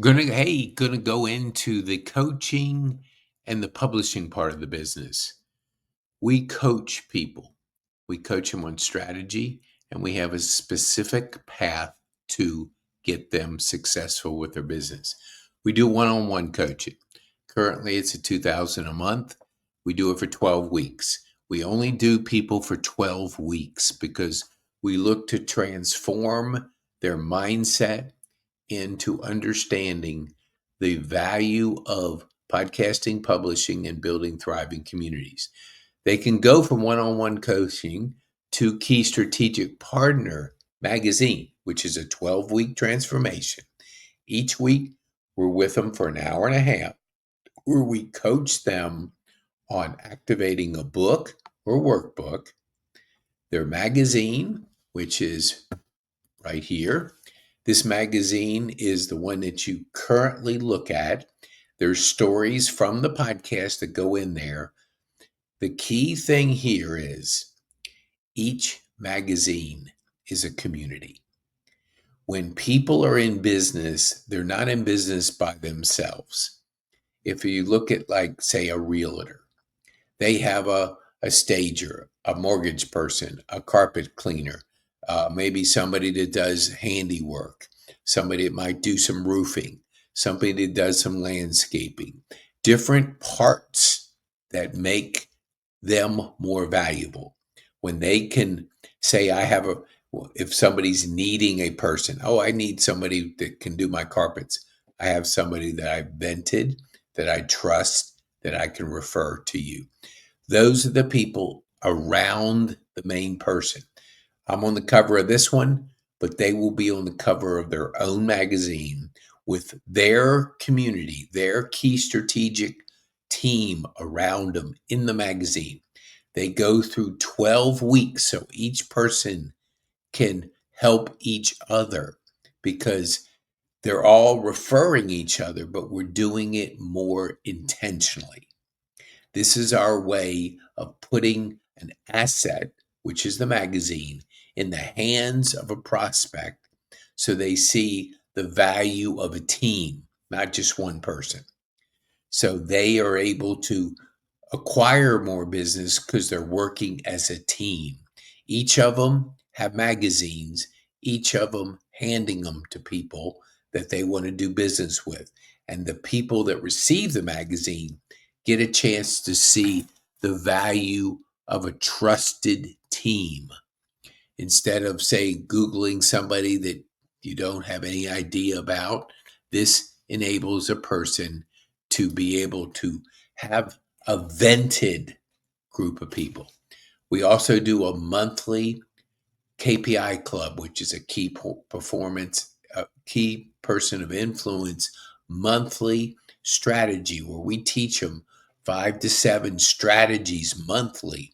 Gonna go into the coaching and the publishing part of the business. We coach people. We coach them on strategy, and we have a specific path to get them successful with their business. We do one-on-one coaching. Currently, it's a 2000 a month. We do it for 12 weeks. We only do people for 12 weeks because we look to transform their mindset into understanding the value of podcasting, publishing, and building thriving communities. They can go from one on one coaching to Key Strategic Partner Magazine, which is a 12-week transformation. Each week, we're with them for an hour and a half, where we coach them on activating a book or workbook, their magazine, which is right here. This magazine is the one that you currently look at. There's stories from the podcast that go in there. The key thing here is each magazine is a community. When people are in business, they're not in business by themselves. If you look at, like, say, a realtor, they have a stager, a mortgage person, a carpet cleaner, maybe somebody that does handiwork, somebody that might do some roofing, somebody that does some landscaping, different parts that make them more valuable. When they can say, if somebody's needing a person, oh, I need somebody that can do my carpets. I have somebody that I've vented, that I trust, that I can refer to you. Those are the people around the main person. I'm on the cover of this one, but they will be on the cover of their own magazine with their community, their key strategic team around them in the magazine. They go through 12 weeks, so each person can help each other because they're all referring each other, but we're doing it more intentionally. This is our way of putting an asset, which is the magazine, in the hands of a prospect so they see the value of a team, not just one person. So they are able to acquire more business because they're working as a team. Each of them have magazines, each of them handing them to people that they want to do business with. And the people that receive the magazine get a chance to see the value of a trusted team instead of, say, Googling somebody that you don't have any idea about. This enables a person to be able to have a vented group of people. We also do a monthly KPI club, which is a key person of influence monthly strategy, where we teach them 5 to 7 strategies monthly.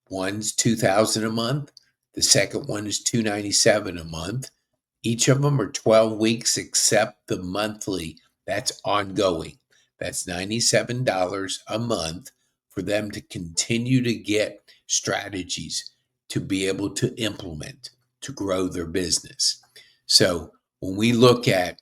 One's 2000 a month. The second one is 297 a month. Each of them are 12 weeks except the monthly. That's ongoing. That's $97 a month for them to continue to get strategies to be able to implement to grow their business. So when we look at,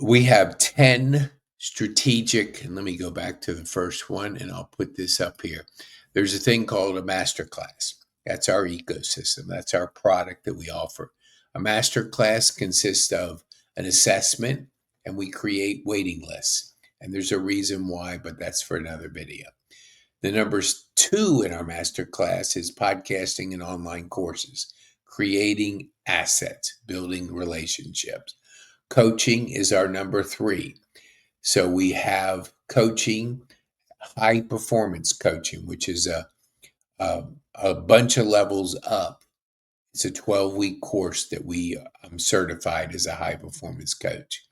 we have 10 strategic, and let me go back to the first one and I'll put this up here. There's a thing called a masterclass. That's our ecosystem. That's our product that we offer. A masterclass consists of an assessment, and we create waiting lists. And there's a reason why, but that's for another video. The numbers 2 in our masterclass is podcasting and online courses, creating assets, building relationships. Coaching is our number 3. So we have coaching, high performance coaching, which is a bunch of levels up. It's a 12-week course that I'm certified as a high performance coach.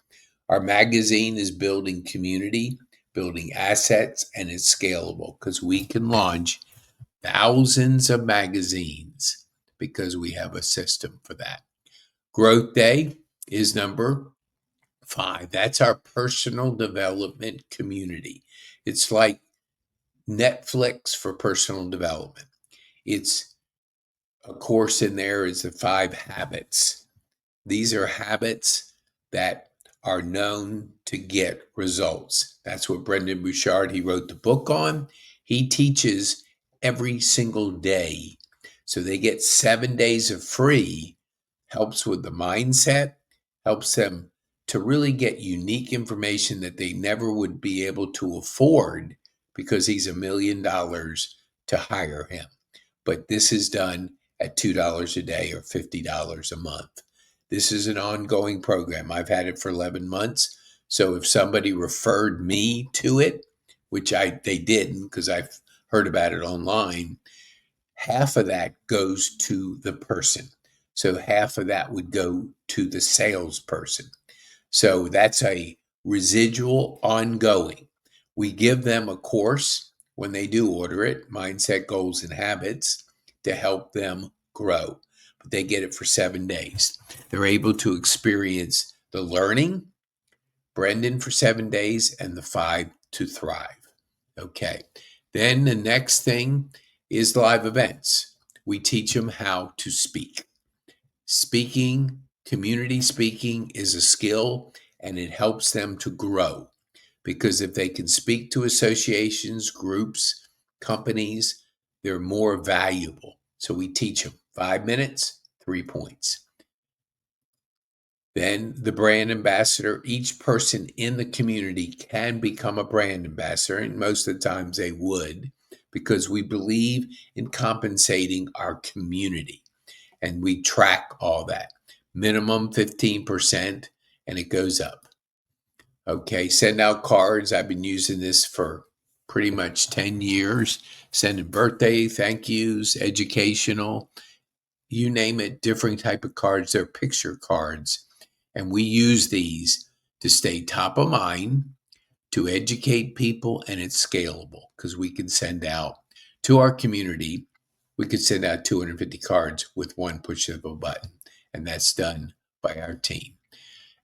Our magazine is building community, building assets, and it's scalable because we can launch thousands of magazines because we have a system for that. Growth Day is number 5. That's our personal development community. It's like Netflix for personal development. It's a course in there is the 5 habits These are habits that are known to get results. That's what Brendan Bouchard, he wrote the book on. He teaches every single day. So they get 7 days of free, helps with the mindset, helps them to really get unique information that they never would be able to afford because he's $1 million to hire him. But this is done at $2 a day or $50 a month. This is an ongoing program. I've had it for 11 months. So if somebody referred me to it, which they didn't because I've heard about it online, half of that goes to the person. So half of that would go to the salesperson. So that's a residual ongoing. We give them a course when they do order it, Mindset, Goals, and Habits, to help them grow. But they get it for 7 days. They're able to experience the learning, Brendan for 7 days, and the 5 to thrive. Okay. Then the next thing is live events. We teach them how to speak. Speaking, community speaking is a skill and it helps them to grow because if they can speak to associations, groups, companies, they're more valuable. So we teach them 5 minutes, 3 points. Then the brand ambassador, each person in the community can become a brand ambassador, and most of the times they would because we believe in compensating our community. And we track all that. Minimum 15%, and it goes up. Okay, send out cards. I've been using this for pretty much 10 years. Sending birthday thank yous, educational, you name it, different type of cards. They're picture cards. And we use these to stay top of mind, to educate people, and it's scalable because we can send out to our community. We could send out 250 cards with one push of a button, and that's done by our team.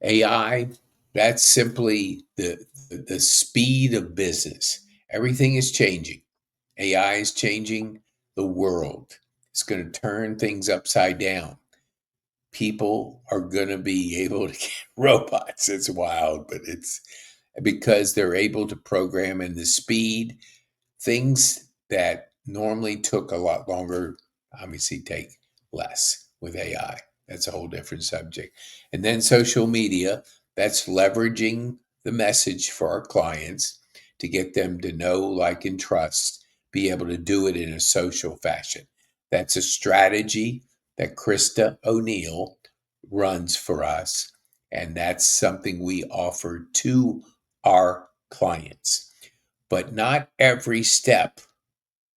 AI, that's simply the speed of business. Everything is changing. AI is changing the world. It's going to turn things upside down. People are going to be able to get robots. It's wild, but it's because they're able to program, and the speed, things that normally took a lot longer obviously take less with AI. That's a whole different subject. And then social media, that's leveraging the message for our clients to get them to know, like, and trust, be able to do it in a social fashion. That's a strategy that Krista O'Neill runs for us. And that's something we offer to our clients. But not every step,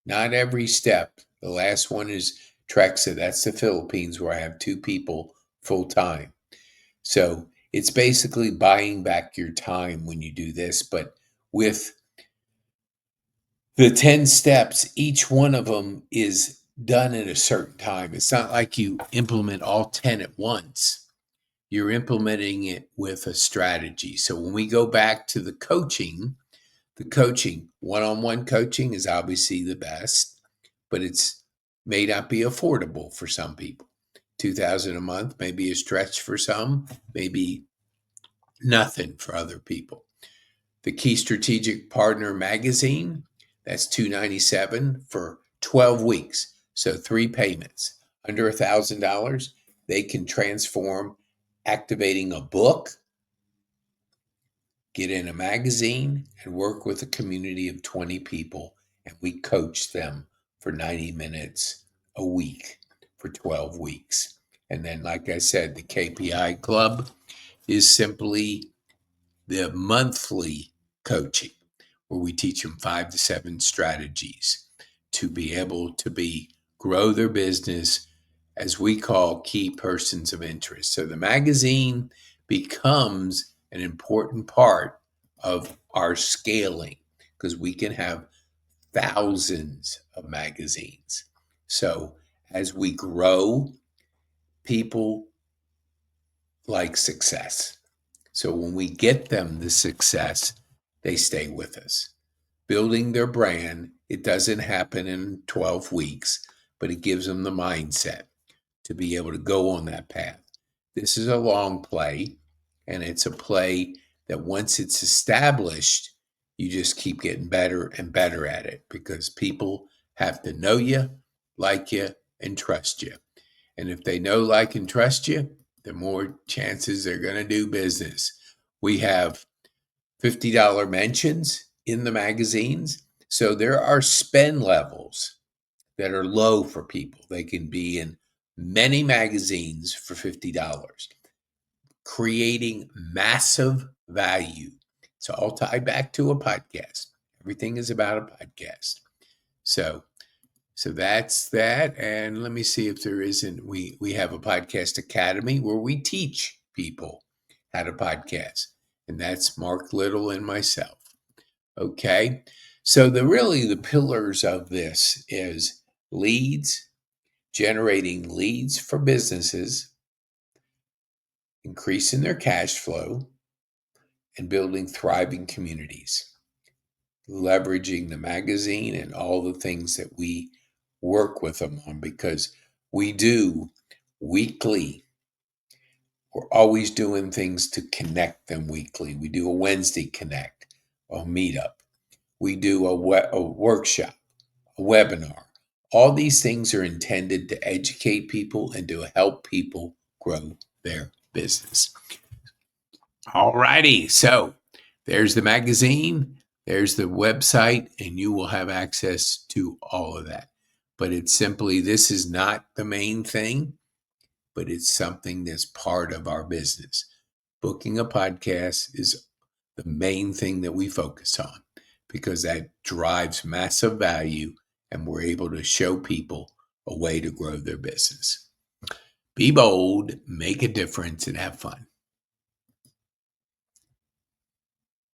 not every step. The last one is Trexa. That's the Philippines where I have 2 people full time. So it's basically buying back your time when you do this. But with the 10 steps, each one of them is done at a certain time. It's not like you implement all 10 at once. You're implementing it with a strategy. So when we go back to the coaching, one-on-one coaching is obviously the best, but it's may not be affordable for some people. 2,000 a month may be a stretch for some, maybe nothing for other people. The Key Strategic Partner magazine, that's $297 for 12 weeks. So 3 payments. Under $1,000, they can transform activating a book, get in a magazine, and work with a community of 20 people. And we coach them for 90 minutes a week for 12 weeks. And then, like I said, the KPI Club is simply the monthly coaching where we teach them 5 to 7 strategies to be able to grow their business, as we call key persons of interest. So the magazine becomes an important part of our scaling because we can have thousands of magazines. So as we grow, people like success. So when we get them the success, they stay with us. Building their brand, it doesn't happen in 12 weeks, but it gives them the mindset to be able to go on that path. This is a long play, and it's a play that once it's established, you just keep getting better and better at it because people have to know you, like you, and trust you. And if they know, like, and trust you, the more chances they're going to do business. We have $50 mentions in the magazines. So there are spend levels that are low for people. They can be in many magazines for $50, creating massive value. So I'll tie back to a podcast. Everything is about a podcast. So that's that. And let me see if there isn't. We have a podcast academy where we teach people how to podcast. And that's Mark Little and myself. Okay. So the pillars of this is leads, generating leads for businesses, increasing their cash flow, and building thriving communities, leveraging the magazine and all the things that we work with them on because we do weekly. We're always doing things to connect them weekly. We do a Wednesday connect, a meetup. We do a workshop, a webinar. All these things are intended to educate people and to help people grow their business. All righty. So there's the magazine, there's the website, and you will have access to all of that. But it's simply, this is not the main thing, but it's something that's part of our business. Booking a podcast is the main thing that we focus on because that drives massive value and we're able to show people a way to grow their business. Be bold, make a difference, and have fun.